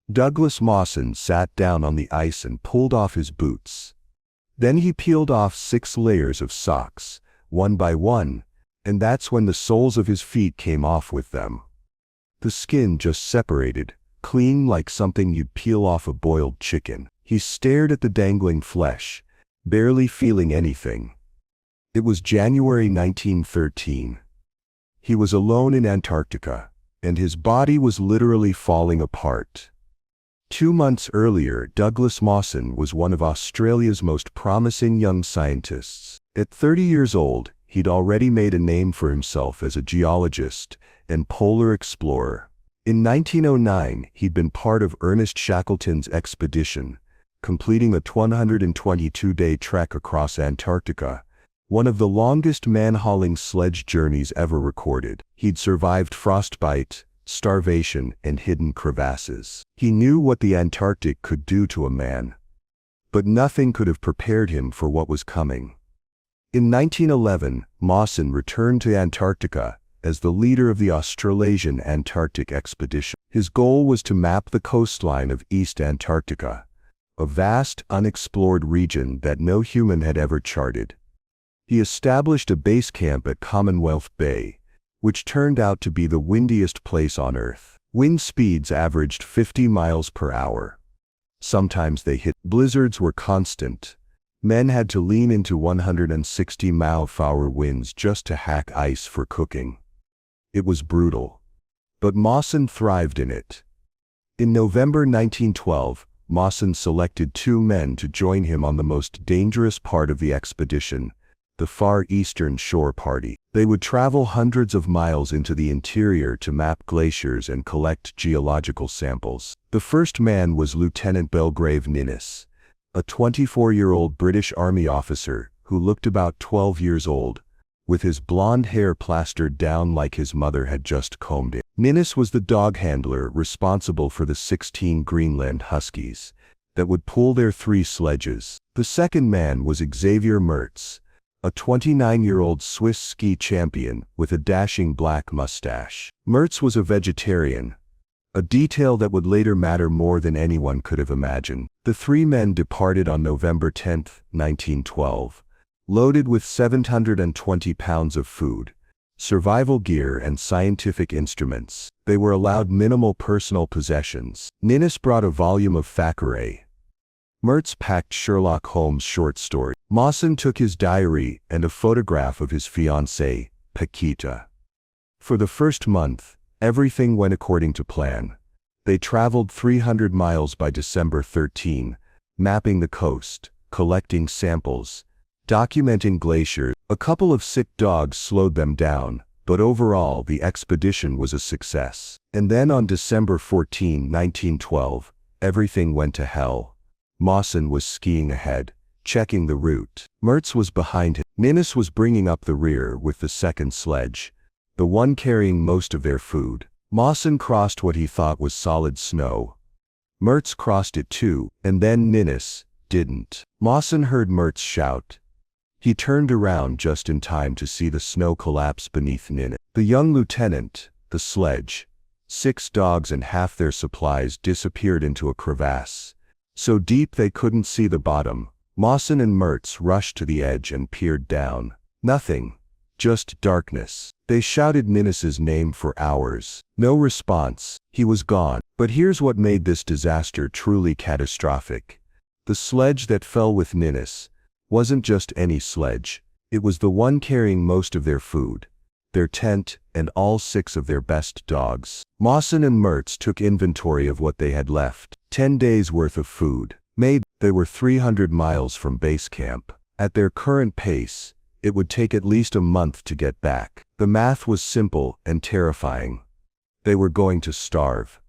Douglas Mawson sat down on the ice and pulled off his boots. Then he peeled off 6 layers of socks, one by one, and that's when the soles of his feet came off with them. The skin just separated, clean like something you'd peel off a boiled chicken. He stared at the dangling flesh, barely feeling anything. It was January 1913. He was alone in Antarctica, and his body was literally falling apart. 2 months earlier, Douglas Mawson was one of Australia's most promising young scientists. At 30 years old, he'd already made a name for himself as a geologist and polar explorer. In 1909, he'd been part of Ernest Shackleton's expedition, completing a 122-day trek across Antarctica, one of the longest man-hauling sledge journeys ever recorded. He'd survived frostbite, starvation, and hidden crevasses. He knew what the Antarctic could do to a man, but nothing could have prepared him for what was coming. In 1911, Mawson returned to Antarctica as the leader of the Australasian Antarctic expedition. His goal was to map the coastline of East Antarctica, a vast, unexplored region that no human had ever charted. He established a base camp at Commonwealth Bay, which turned out to be the windiest place on Earth. Wind speeds averaged 50 miles per hour. Sometimes they hit. Blizzards were constant. Men had to lean into 160-mile-per-hour winds just to hack ice for cooking. It was brutal. But Mawson thrived in it. In November 1912, Mawson selected 2 men to join him on the most dangerous part of the expedition, the Far Eastern Shore Party. They would travel hundreds of miles into the interior to map glaciers and collect geological samples. The first man was Lieutenant Belgrave Ninnis, a 24-year-old British Army officer who looked about 12 years old, with his blonde hair plastered down like his mother had just combed it. Ninnis was the dog handler responsible for the 16 Greenland Huskies that would pull their 3 sledges. The second man was Xavier Mertz, a 29-year-old Swiss ski champion with a dashing black mustache. Mertz was a vegetarian, a detail that would later matter more than anyone could have imagined. The 3 men departed on November 10, 1912, loaded with 720 pounds of food, survival gear, and scientific instruments. They were allowed minimal personal possessions. Ninnis brought a volume of Thackeray. Mertz packed Sherlock Holmes short stories. Mawson took his diary and a photograph of his fiancée, Paquita. For the first month, everything went according to plan. They traveled 300 miles by December 13, mapping the coast, collecting samples, documenting glaciers. A couple of sick dogs slowed them down, but overall the expedition was a success. And then on December 14, 1912, everything went to hell. Mawson was skiing ahead, checking the route. Mertz was behind him. Ninnis was bringing up the rear with the second sledge, the one carrying most of their food. Mawson crossed what he thought was solid snow. Mertz crossed it too, and then Ninnis didn't. Mawson heard Mertz shout. He turned around just in time to see the snow collapse beneath Ninnis. The young lieutenant, the sledge, 6 dogs and half their supplies disappeared into a crevasse, so deep they couldn't see the bottom. Mawson and Mertz rushed to the edge and peered down. Nothing. Just darkness. They shouted Ninnis's name for hours. No response. He was gone. But here's what made this disaster truly catastrophic. The sledge that fell with Ninnis wasn't just any sledge. It was the one carrying most of their food, their tent, and all 6 of their best dogs. Mawson and Mertz took inventory of what they had left. 10 days' worth of food. They were 300 miles from base camp. At their current pace, it would take at least a month to get back. The math was simple and terrifying. They were going to starve.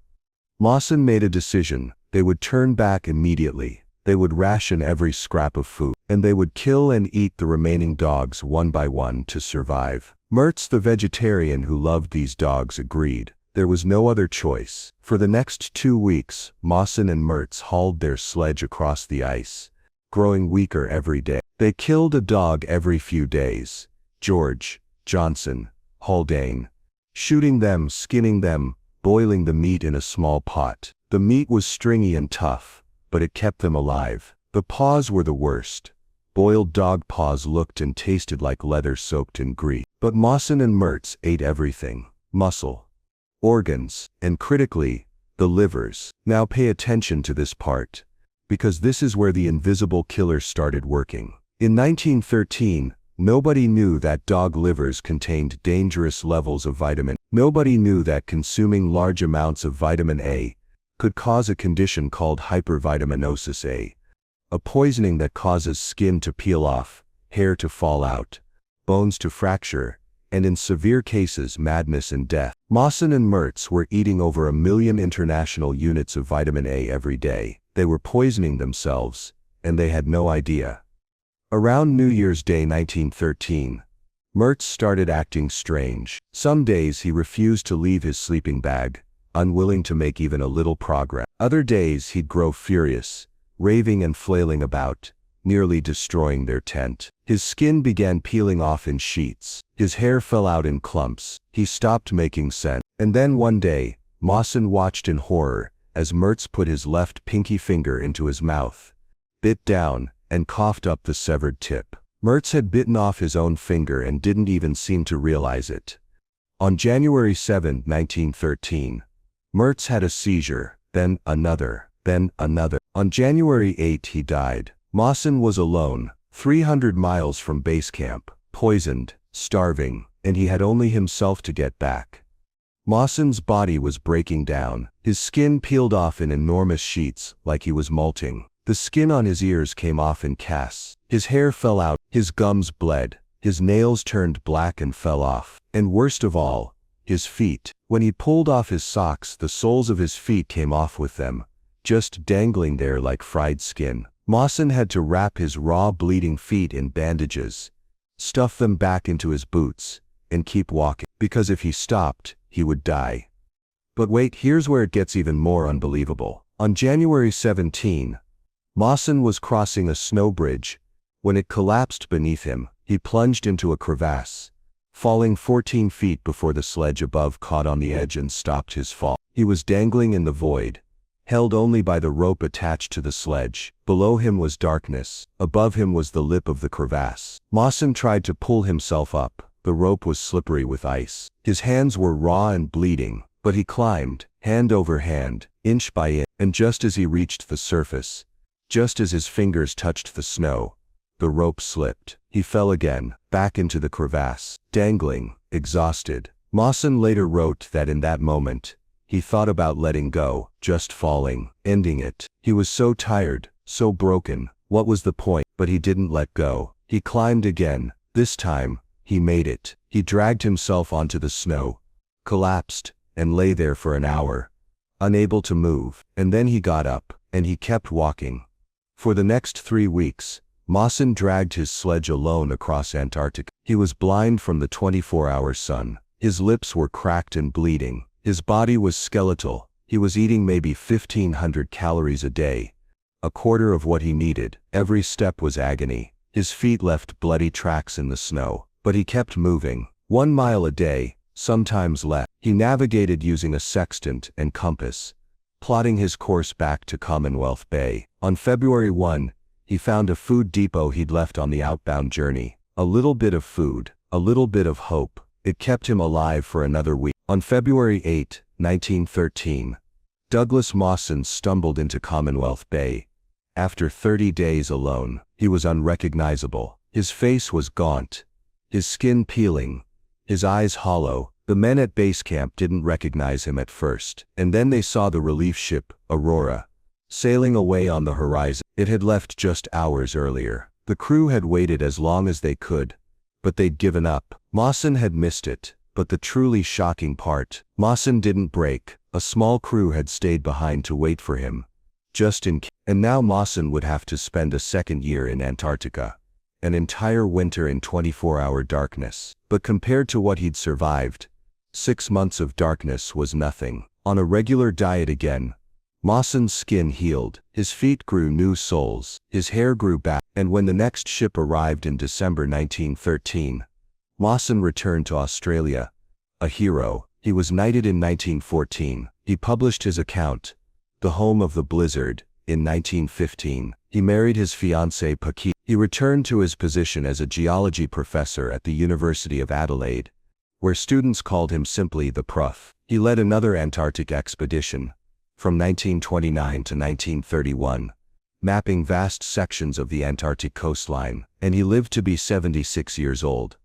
Mawson made a decision. They would turn back immediately. They would ration every scrap of food, and they would kill and eat the remaining dogs one by one to survive. Mertz, the vegetarian who loved these dogs, agreed. There was no other choice. For the next 2 weeks, Mawson and Mertz hauled their sledge across the ice, growing weaker every day. They killed a dog every few days. George, Johnson, Haldane. Shooting them, skinning them, boiling the meat in a small pot. The meat was stringy and tough, but it kept them alive. The paws were the worst. Boiled dog paws looked and tasted like leather soaked in grease. But Mawson and Mertz ate everything: muscle, organs, and critically, the livers. Now pay attention to this part, because this is where the invisible killer started working. In 1913, nobody knew that dog livers contained dangerous levels of vitamin. Nobody knew that consuming large amounts of vitamin A could cause a condition called hypervitaminosis a poisoning that causes skin to peel off, hair to fall out, bones to fracture, and in severe cases madness and death. Mawson and Mertz were eating over 1 million international units of vitamin A every day. They were poisoning themselves, and they had no idea. Around New Year's Day 1913, Mertz started acting strange. Some days he refused to leave his sleeping bag, unwilling to make even a little progress. Other days he'd grow furious, raving and flailing about, nearly destroying their tent. His skin began peeling off in sheets. His hair fell out in clumps. He stopped making sense. And then one day, Mawson watched in horror as Mertz put his left pinky finger into his mouth, bit down, and coughed up the severed tip. Mertz had bitten off his own finger and didn't even seem to realize it. On January 7, 1913, Mertz had a seizure, then another. On January 8 he died. Mawson was alone, 300 miles from base camp, poisoned, starving, and he had only himself to get back. Mawson's body was breaking down. His skin peeled off in enormous sheets, like he was molting. The skin on his ears came off in casts. His hair fell out, his gums bled, his nails turned black and fell off. And worst of all, his feet. When he pulled off his socks, the soles of his feet came off with them, just dangling there like fried skin. Mawson had to wrap his raw, bleeding feet in bandages, stuff them back into his boots, and keep walking, because if he stopped, he would die. But wait, here's where it gets even more unbelievable. On January 17, Mawson was crossing a snow bridge. When it collapsed beneath him, he plunged into a crevasse, falling 14 feet before the sledge above caught on the edge and stopped his fall. He was dangling in the void, held only by the rope attached to the sledge. Below him was darkness. Above him was the lip of the crevasse. Mawson tried to pull himself up. The rope was slippery with ice. His hands were raw and bleeding, but he climbed, hand over hand, inch by inch, and just as he reached the surface, just as his fingers touched the snow, the rope slipped. He fell again, back into the crevasse, dangling, exhausted. Mawson later wrote that in that moment, he thought about letting go, just falling, ending it. He was so tired, so broken. What was the point? But he didn't let go. He climbed again. This time, he made it. He dragged himself onto the snow, collapsed, and lay there for an hour, unable to move. And then he got up, and he kept walking. For the next 3 weeks, Mawson dragged his sledge alone across Antarctica. He was blind from the 24-hour sun. His lips were cracked and bleeding. His body was skeletal. He was eating maybe 1,500 calories a day, a quarter of what he needed. Every step was agony. His feet left bloody tracks in the snow. But he kept moving, 1 mile a day, sometimes less. He navigated using a sextant and compass, plotting his course back to Commonwealth Bay. On February 1, he found a food depot he'd left on the outbound journey. A little bit of food, a little bit of hope. It kept him alive for another week. On February 8, 1913, Douglas Mawson stumbled into Commonwealth Bay. After 30 days alone, he was unrecognizable. His face was gaunt, his skin peeling, his eyes hollow. The men at base camp didn't recognize him at first. And then they saw the relief ship, Aurora, sailing away on the horizon. It had left just hours earlier. The crew had waited as long as they could, but they'd given up. Mawson had missed it. But the truly shocking part, Mawson didn't break. A small crew had stayed behind to wait for him, just in case. And now Mawson would have to spend a second year in Antarctica, an entire winter in 24-hour darkness. But compared to what he'd survived, 6 months of darkness was nothing. On a regular diet again, Mawson's skin healed, his feet grew new soles, his hair grew back, and when the next ship arrived in December 1913, Mawson returned to Australia, a hero. He was knighted in 1914. He published his account, the home of the blizzard. In 1915, he married his fiancée Paquita. He returned to his position as a geology professor at the University of Adelaide, where students called him simply the Prof. He led another Antarctic expedition, from 1929 to 1931, mapping vast sections of the Antarctic coastline, and he lived to be 76 years old,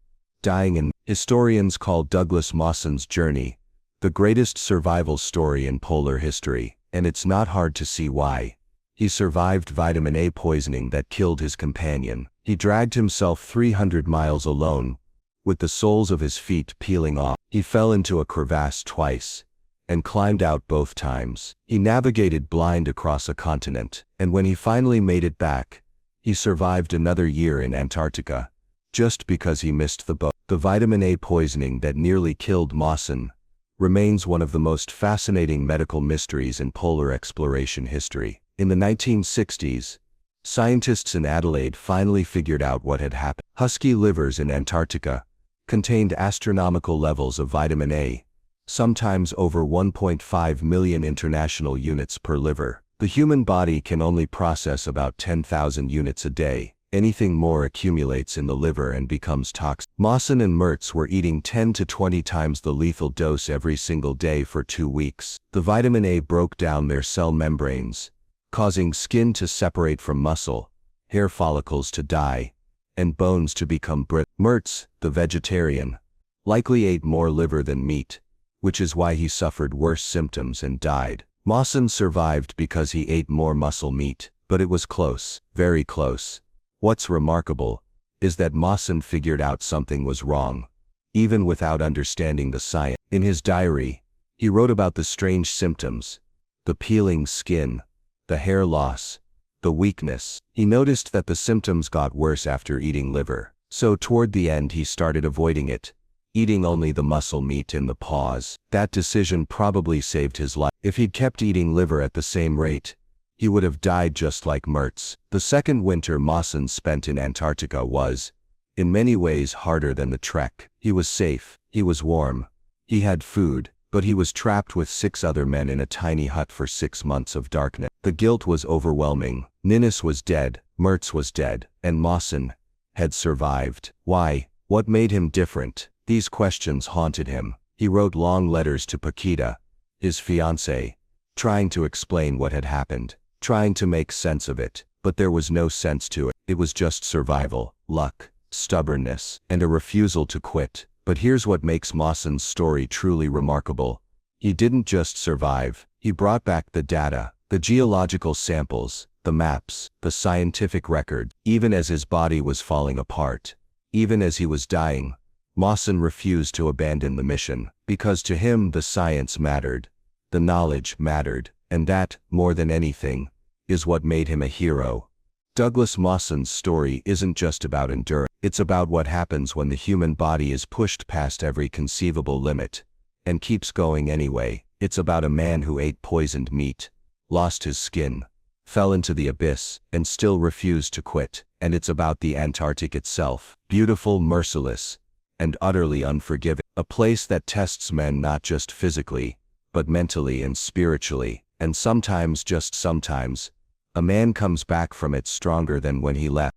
dying in. Historians call Douglas Mawson's journey the greatest survival story in polar history, and it's not hard to see why. He survived vitamin A poisoning that killed his companion. He dragged himself 300 miles alone, with the soles of his feet peeling off. He fell into a crevasse twice, and climbed out both times. He navigated blind across a continent, and when he finally made it back, he survived another year in Antarctica, just because he missed the boat. The vitamin A poisoning that nearly killed Mawson remains one of the most fascinating medical mysteries in polar exploration history. In the 1960s, scientists in Adelaide finally figured out what had happened. Husky livers in Antarctica contained astronomical levels of vitamin A, sometimes over 1.5 million international units per liver. The human body can only process about 10,000 units a day. Anything more accumulates in the liver and becomes toxic. Mawson and Mertz were eating 10 to 20 times the lethal dose every single day for 2 weeks. The vitamin A broke down their cell membranes, causing skin to separate from muscle, hair follicles to die, and bones to become brittle. Mertz, the vegetarian, likely ate more liver than meat, which is why he suffered worse symptoms and died. Mawson survived because he ate more muscle meat, but it was close, very close. What's remarkable is that Mawson figured out something was wrong, even without understanding the science. In his diary, he wrote about the strange symptoms, the peeling skin, the hair loss, the weakness. He noticed that the symptoms got worse after eating liver, so toward the end he started avoiding it, eating only the muscle meat in the paws. That decision probably saved his life. If he'd kept eating liver at the same rate, he would have died just like Mertz. The second winter Mawson spent in Antarctica was, in many ways, harder than the trek. He was safe, he was warm, he had food, but he was trapped with 6 other men in a tiny hut for 6 months of darkness. The guilt was overwhelming. Ninnis was dead, Mertz was dead, and Mawson had survived. Why? What made him different? These questions haunted him. He wrote long letters to Paquita, his fiancée, trying to explain what had happened, trying to make sense of it, but there was no sense to it. It was just survival, luck, stubbornness, and a refusal to quit. But here's what makes Mawson's story truly remarkable. He didn't just survive, he brought back the data, the geological samples, the maps, the scientific record. Even as his body was falling apart, even as he was dying, Mawson refused to abandon the mission, because to him the science mattered, the knowledge mattered, and that, more than anything, is what made him a hero. Douglas Mawson's story isn't just about endurance, it's about what happens when the human body is pushed past every conceivable limit, and keeps going anyway. It's about a man who ate poisoned meat, lost his skin, fell into the abyss, and still refused to quit. And it's about the Antarctic itself, beautiful, merciless, and utterly unforgiving. A place that tests men not just physically, but mentally and spiritually. And sometimes, just sometimes, a man comes back from it stronger than when he left.